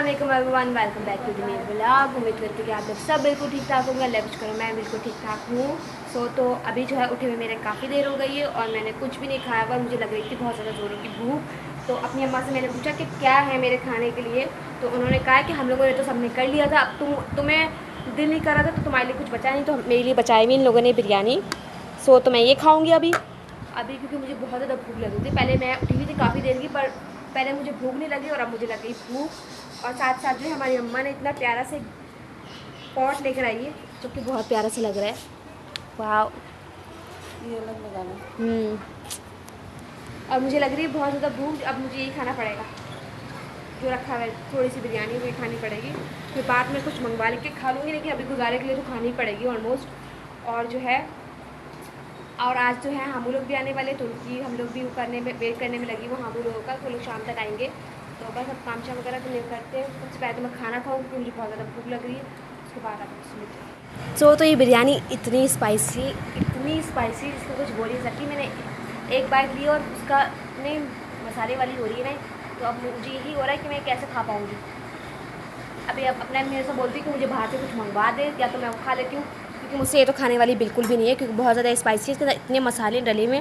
अस्सलाम वालेकुम everyone, welcome back to the मेरा ब्लॉग। उम्मीद करती हूँ कि आप लोग सब बिल्कुल ठीक ठाक होंगे। अल्लाह कुछ करो, मैं बिल्कुल ठीक ठाक हूँ। तो अभी जो है उठे हुए मेरे काफ़ी देर हो गई है और मैंने कुछ भी नहीं खाया हुआ। मुझे लग रही थी बहुत ज़्यादा ज़ोरों की भूख। तो अपनी अम्मा से मैंने पूछा कि क्या है मेरे खाने के लिए। तो उन्होंने कहा कि हम लोगों ने तो सबने कर लिया था, अब तुम्हें दिल नहीं कर रहा था तो तुम्हारे लिए कुछ बचा नहीं, तो मेरे लिए बचाई हुई इन लोगों ने बिरयानी। तो मैं ये खाऊँगी अभी क्योंकि मुझे बहुत ज़्यादा भूख लगी थी। पहले मैं उठी हुई थी काफ़ी देर की, पर पहले मुझे भूख नहीं लगी और अब मुझे लग गई भूख। और साथ साथ जो है हमारी अम्मा ने इतना प्यारा से पॉट लेकर आई है जो कि बहुत प्यारा से लग रहा है। वाह, ये अलग लगाना। और मुझे लग रही है बहुत ज़्यादा भूख। अब मुझे यही खाना पड़ेगा जो रखा है, थोड़ी सी बिरयानी वही खानी पड़ेगी। फिर बाद में कुछ मंगवा लेके खा लूँगी, लेकिन अभी गुजारे के लिए तो खानी पड़ेगी ऑलमोस्ट। और जो है और आज जो है हम लोग भी आने वाले, तो उनकी हम लोग भी वेट करने में लगी वो हम लोगों का। तो लोग शाम तक आएंगे, तो बस अब काम शाम वगैरह तो नहीं करते हैं। सबसे पहले तो मैं खाना खाऊँ क्योंकि मुझे बहुत ज़्यादा भूख लग रही है, उसके बाद आप सुनते। तो ये बिरयानी इतनी स्पाइसी जिसको कुछ बोल नहीं सकती। मैंने एक बाइट ली और उसका इतने मसाले वाली हो रही है ना, तो अब मुझे यही हो रहा है कि मैं कैसे खा पाऊँगी। अभी अब अपने मेरे से बोलती कि मुझे बाहर से कुछ मंगवा दे, या तो मैं वो खा लेती हूँ, क्योंकि मुझसे ये तो खाने वाली बिल्कुल भी नहीं है, क्योंकि बहुत ज़्यादा स्पाइसी है, इसके अंदर इतने मसाले डले हुए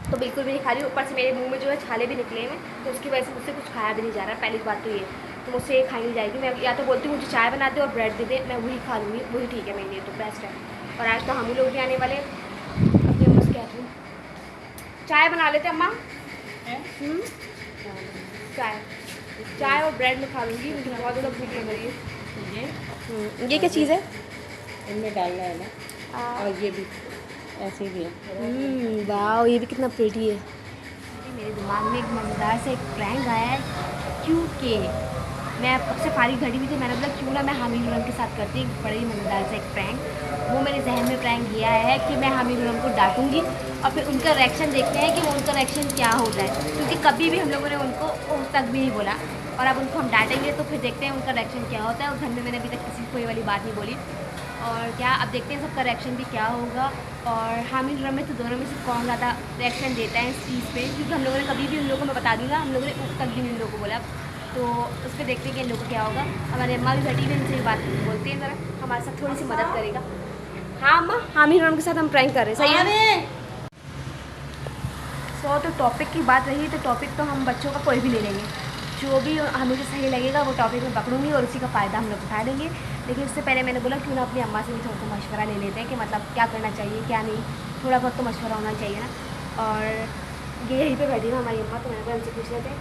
तो बिल्कुल भी नहीं खा रही। ऊपर से मेरे मुंह में जो है छाले भी निकले हुए, तो उसकी वजह से मुझसे कुछ खाया भी नहीं जा रहा। पहली बात तो ये, तो मुझसे ये खाई नहीं जाएगी। मैं या तो बोलती हूँ मुझे चाय बना दे और ब्रेड दे दे, मैं वही खा लूँगी, वही ठीक है मेरे लिए, तो बेस्ट है। और आज तो हम लोग भी आने वाले। अपनी अम्मा से कहती हूँ चाय बना लेते अम्मा। चाय और ब्रेड में खा लूँगी, मुझे बहुत ज़्यादा भूख लग रही है। ये क्या चीज़ है? इनमें डालना है ना, और ये भी ऐसे ही है। वाह, ये भी कितना प्रिटी है। मेरे दिमाग में एक मज़ेदार से एक प्रैंक आया है, क्योंकि मैं अब से फारिग घड़ी हुई थी। मैंने बोला क्यों ना मैं हामिद उलम के साथ करती एक बड़ी मज़ेदार सा एक प्रैंक। वो मेरे जहन में प्रैंक किया है कि मैं हामिद उलम को डांटूंगी और फिर उनका रिएक्शन देखते हैं कि वो उनका रिएक्शन क्या होता है, क्योंकि कभी भी हम लोगों ने उनको उस तक भी नहीं बोला। और अब उनको हम डांटेंगे तो फिर देखते हैं उनका रिएक्शन क्या होता है। और घर में मैंने अभी तक किसी को ये वाली बात नहीं बोली, और क्या अब देखते हैं सबका रिएक्शन भी क्या होगा। और हामिद उलम में तो दोनों में से कौन ज़्यादा रिएक्शन देता है इस चीज़ पे, क्योंकि हम लोगों ने कभी भी उन लोगों को, मैं बता दूँगा, हम लोगों ने उस तक भी नहीं उन लोगों को बोला। तो उस पर देखते हैं कि इन लोगों को क्या होगा। हमारी अम्मा भी बैठी हुई, उनसे बात बोलते हैं, ज़रा हमारे साथ थोड़ी सी मदद करेगा। हाँ अम्मा, हामिद उलम के साथ हम प्रैंक कर रहे हैं, सही है। तो टॉपिक की बात रही, तो टॉपिक तो हम बच्चों का कोई भी ले लेंगे, जो भी हमें सही लगेगा वो टॉपिक में पकड़ूंगी और उसी का फ़ायदा हम लोग उठा लेंगे। लेकिन उससे पहले मैंने बोला क्यों ना अपनी अम्मा से भी थोड़ा सा मशवरा ले लेते हैं कि मतलब क्या करना चाहिए क्या नहीं, थोड़ा बहुत तो मशवरा होना चाहिए ना। और ये यहीं पे बैठी ना हमारी अम्मा, तो मैंने कहा उनसे पूछ लेते हैं।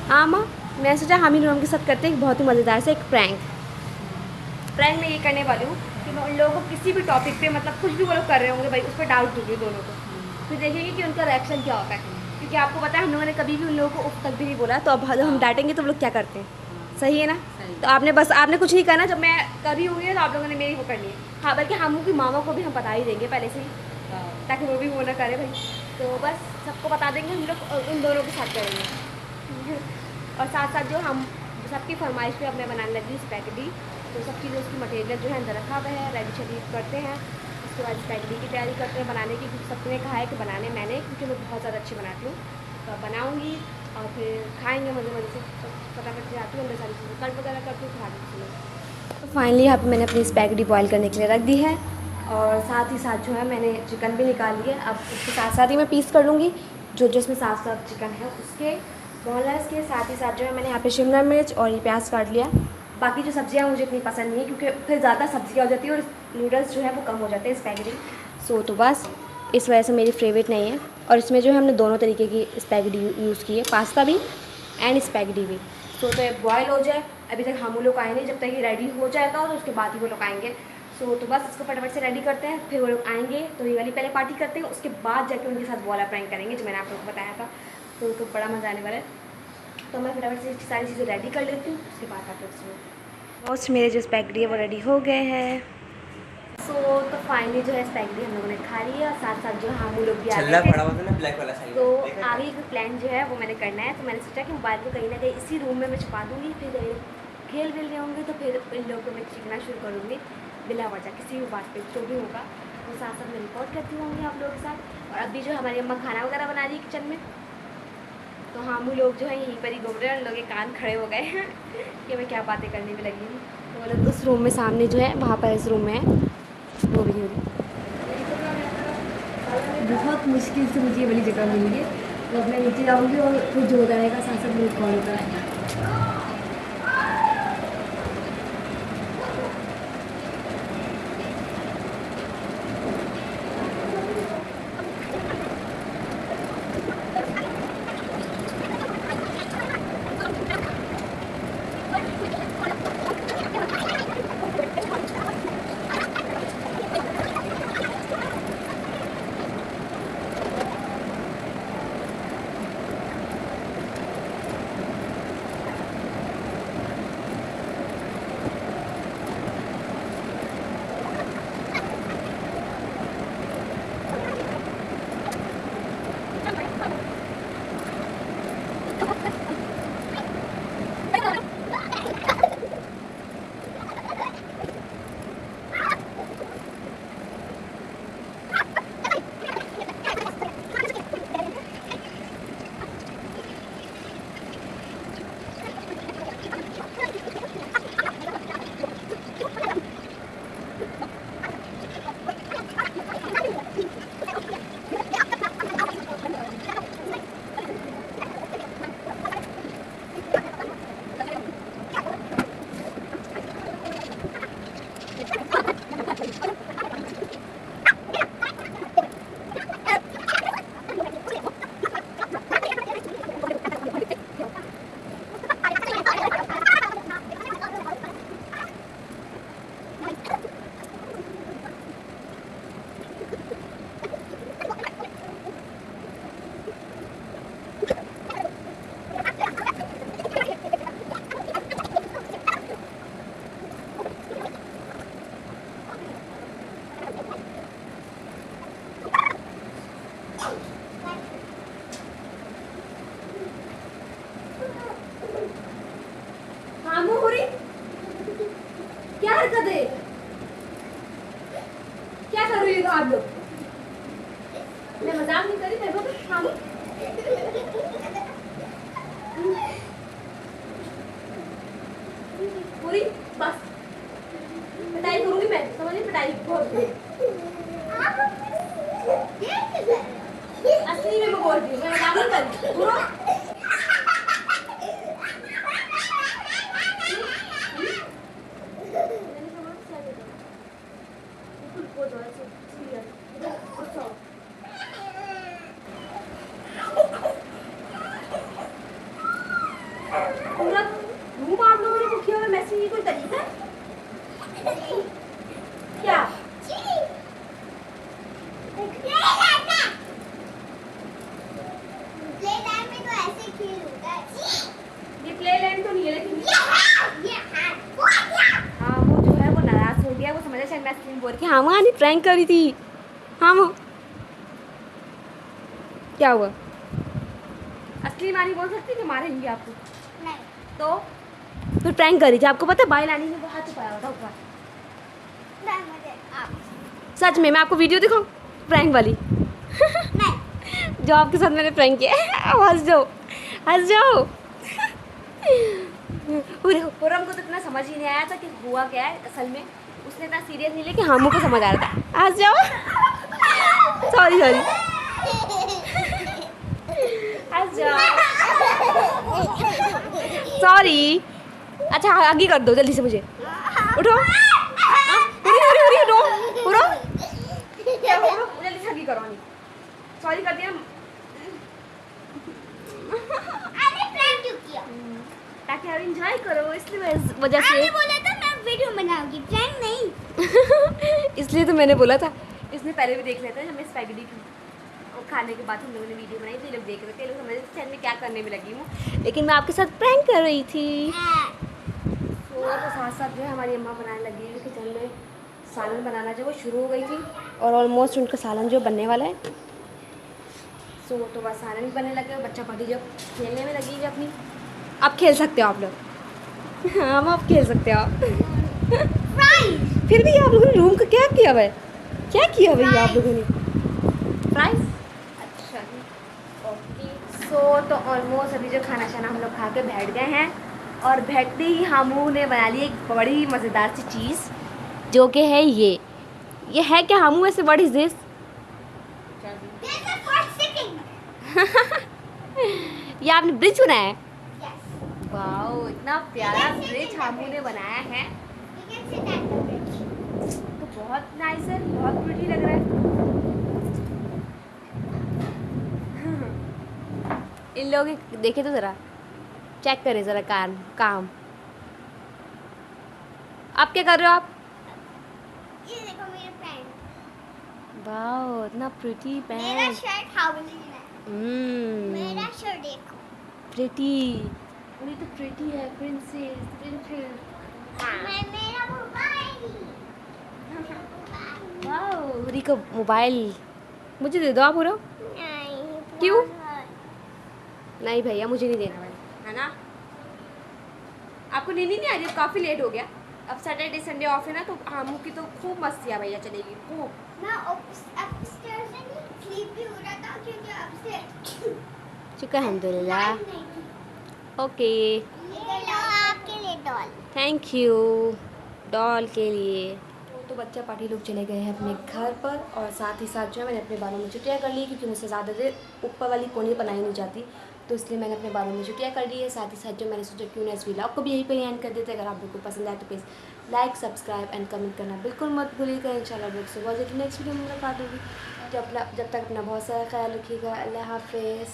हाँ अम्मा, मैं सोचा हामिद उलम के साथ करते हैं एक बहुत ही मज़ेदार से एक प्रैंक मैं ये करने वाली हूँ कि मैं उन लोगों को किसी भी टॉपिक पे, मतलब कुछ भी वो लोग कर रहे होंगे भाई, उस पर डाउट दूँगी दोनों को, फिर देखेंगे कि उनका रिएक्शन क्या होता है। क्योंकि आपको पता है हम लोगों ने कभी भी उन लोगों को उफ तक भी नहीं बोला, तो अब हम डांटेंगे तो वो लोग क्या करते हैं, सही है ना। तो आपने कुछ नहीं करना, जब मैं कर रही होंगी तो आप लोगों ने मेरी वो करनी है। हाँ, बल्कि हम की मामा को भी हम बता ही देंगे पहले से ही, ताकि वो भी वो ना करे भाई। तो बस सबको बता देंगे, हम लोग उन दोनों के साथ करेंगे। और साथ साथ जो हम सबकी फरमाइश पे अब मैं बनाने लगी स्पैगेटी, तो सब चीज़ें उसकी मटेरियल जो है अंदर रखा हुआ है, रेडी शेडी करते हैं। उसके बाद स्पैगेटी की तैयारी करते हैं बनाने की, क्योंकि सबने कहा है कि बनाने मैंने, क्योंकि मैं बहुत ज़्यादा अच्छी बनाती हूँ। तो बनाऊँगी और फिर खाएँगे मज़े मज़े से। तो फटाफट से आती हूँ, अंदर सारी चीज़ें कट वगैरह करती हूँ, खा लीजिए। तो फाइनली यहाँ पर मैंने अपनी स्पैगेटी बॉयल करने के लिए रख दी है, और साथ ही साथ जो है मैंने चिकन भी निकाल लिया। अब उसके साथ साथ ही मैं पीस कर लूँगी जो जिसमें साफ साफ चिकन है उसके बोनलेस के साथ ही साथ जो है मैंने यहाँ पे शिमला मिर्च और ये प्याज काट लिया। बाकी जो सब्जियाँ मुझे इतनी पसंद नहीं है, क्योंकि फिर ज़्यादा सब्जियाँ हो जाती है और नूडल्स जो है वो कम हो जाते हैं स्पैगेटी। तो बस इस वजह से मेरी फेवरेट नहीं है। और इसमें जो है हमने दोनों तरीके की स्पैगेटी यूज़ की है, पास्ता भी एंड स्पैगेटी भी। तो ये बॉयल हो जाए, अभी तक हम लोग आए नहीं, जब तक ये रेडी हो जाएगा और उसके बाद ही वो लोग आएंगे। तो बस इसको फटाफट से रेडी करते हैं, फिर वो लोग आएंगे तो ये वाली पहले पार्टी करते हैं, उसके बाद जाके उनके साथ वाला प्रैंक करेंगे जो मैंने आप लोगों को बताया था। तो बड़ा मज़ा आने वाला है। तो मैं फटाफट से सारी चीज़ें रेडी कर लेती हूँ, उसके बाद आप लोग सुनो। मोस्ट मेरे जो स्पैगेटी है वो रेडी हो गए हैं। तो फाइनली जो है स्पैगेटी हम लोगों ने खा ली है, और साथ साथ जो हम लोग भी आ गए थे। तो आगे का प्लान जो है वो मैंने करना है। तो मैंने सोचा कि मोबाइल को कहीं ना कहीं इसी रूम में मैं छुपा दूँगी, फिर खेल रहे होंगे तो फिर इन लोगों को मैं चीखना शुरू करूँगी बिला वजह किसी भी बात पर, जो भी होगा। तो साथ साथ मैं रिकॉर्ड करती होंगी आप लोगों के साथ। और अभी जो हमारी अम्मा खाना वगैरह बना रही है किचन में, तो हम लोग जो है यहीं पर ही घूम रहे हैं, उन लोग के कान खड़े हो गए हैं कि मैं क्या बातें करने में लगी हूँ। तो वो लोग उस रूम में सामने जो है वहाँ पर इस रूम में है, वो भी हो रही। बहुत मुश्किल से मुझे ये वाली जगह मिली है, तो अब मैं नीचे जाऊँगी और फिर जो होता रहेगा साथ साथ मुझे कॉल होता रहेगा। क्या हरकत है, क्या कर रही हो आप लोग? मैं मजाक नहीं कर रही, मेरे को हाँ पूरी बस पिटाई करूंगी मैं, समझ रही? पिटाई बहुत असली में मैं बोल रही हूँ, मैं मजाक नहीं कर रही। पूरा रूम आप लोगों ने बुक किया हुआ मैसेज, ये कोई तरीका है क्या? ये प्ले लैंड तो नहीं है, लेकिन हाँ वो जो है वो नाराज हो गया, वो समझा शायद मैं स्क्रीन बोल के हाँ वहाँ नहीं प्रैंक करी थी। हाँ वो क्या हुआ? असली मानी बोल सकती कि मारेंगे आपको? नहीं तो फिर प्रैंक करी थी। आपको पता है बाई लानी में वो हाथ छुपाया हुआ था ऊपर। सच में मैं आपको वीडियो दिखाऊं प्रैंक वाली? नहीं जो आपके साथ मैंने प्रैंक किया। हंस जाओ हंस जाओ। पूरम को तो इतना समझ ही नहीं आया था कि हुआ क्या है असल में, उसने इतना सीरियस नहीं लिया कि हम को समझ आ रहा था। हंस जाओ। सॉरी सॉरी हंस जाओ सॉरी। अच्छा आगे कर दो जल्दी से, मुझे उठो उठो जल्दी से आगे करो। सॉरी कर दिया ताकि आप एंजॉय करो, इसलिए वजह से बोला था मैं वीडियो बनाऊंगी, प्रैंक नहीं। इसलिए तो मैंने बोला था। इसने पहले भी देख लिया था जब मैं स्पैगेटी और खाने के बाद हम लोगों ने वीडियो बनाई, तो ये लोग देख रहे थे, लोग समझ रहे थे मैं क्या करने में लगी हूँ, लेकिन मैं आपके साथ प्रैंक कर रही थी। तो साथ साथ जो है हमारी अम्मा बनाने लगी है किचन में, सालन बनाना जो वो शुरू हो गई थी और ऑलमोस्ट उनका सालन जो बनने वाला है। तो बस सालन भी बनने लगे और बच्चा पार्टी जब खेलने में लगी है अपनी। अब खेल सकते हो आप लोग। हाँ अब खेल सकते हो आप। फिर भी आप लोगों ने रूम का क्या किया हुआ है? क्या किया भैया आप लोगों ने? प्राइस अच्छा तो ऑलमोस्ट अभी जो खाना शाना हम लोग खा के बैठ गए हैं और बैठते ही हमू ने बना ली एक बड़ी मज़ेदार सी चीज़ जो कि है ये है क्या हमू ऐसे what is this? There's a fourth sitting. ये आपने ब्रिज बनाया है? Yes. वाओ इतना प्यारा ब्रिज हमू ने बनाया है You can sit at the bridge. तो बहुत नाइस है, बहुत प्रिटी लग रहा है। इन लोगों के देखे तो ज़रा चेक करें ज़रा काम आप क्या कर रहे हो आप? ये देखो मेरा पैंट. वाओ इतना प्रिटी मेरा पैंट। शर्ट हाउलिंग है. मेरा शर्ट देखो. प्रिटी पूरी तो प्रिटी है प्रिंसेस। मेरा मोबाइल. वाओ रिको मोबाइल मुझे दे दो आप पूरा। नहीं. क्यों? नहीं भैया मुझे नहीं देना भाई, है ना? आपको नींद नहीं आ रही? काफ़ी लेट हो गया। अब सैटरडे संडे ऑफ है ना तो हमू की तो खूब मस्तियाँ भैया चलेगी खूब। मैं upstairs से नहीं sleep भी हो रहा था क्योंकि upstairs शुक्र अल्हम्दुलिल्लाह। नहीं थी. ओके ये लो आपके लिए डॉल. थैंक यू डॉल के लिए। तो बच्चा पार्टी लोग चले गए हैं अपने घर पर और साथ ही साथ जो है मैंने अपने बालों में छुट्टियाँ कर ली क्योंकि मुझसे ज़्यादा देर ऊपर वाली कोनी बनाई नहीं जाती तो इसलिए मैंने अपने बालों में छुट्टियाँ कर ली है। साथ ही साथ जो मैंने सोचा क्यों ना इस व्लॉग को भी यहीं पर एंड कर देते। अगर आप लोग को पसंद आए तो please like subscribe and comment करना बिल्कुल मत भूलिएगा। इंशाल्लाह आप लोग से बहुत जल्दी नेक्स्ट वीडियो में मुलाकात होगी। जब तक अपना बहुत सारा ख्याल रखिएगा। अल्लाह हाफिज़।